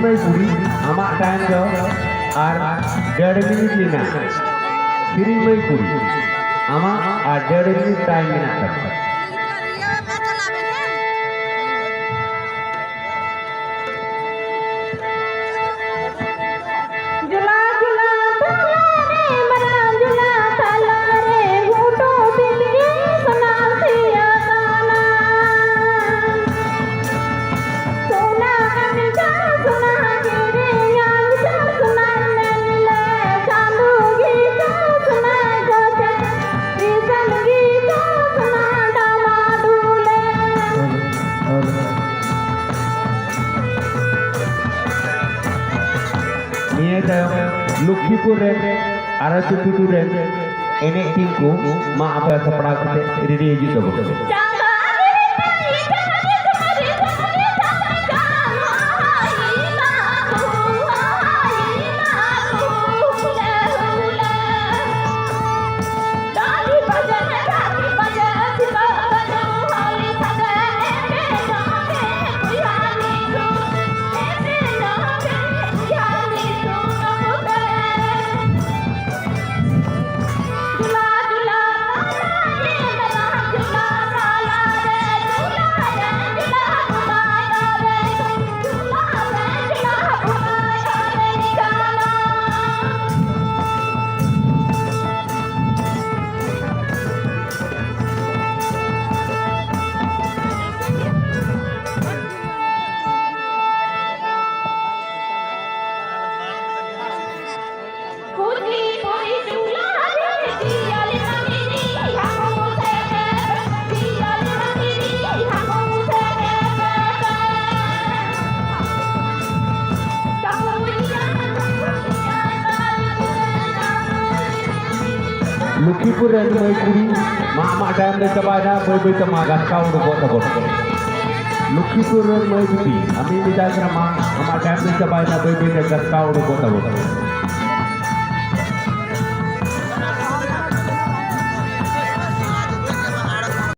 mai kuri amak time do ar 1.5 minit lina kiri mai kuri amak ar 1.5 minit time menak tapak Lukipur arah tutu enek timku mak apa sepeda kete diri juga betul. Lukipur dan mai kuri mak dam de cabada boy tama gaskau do bota bota Lukipur dan mai putih ami bicara mak dam de cabada boy gaskau do bota bota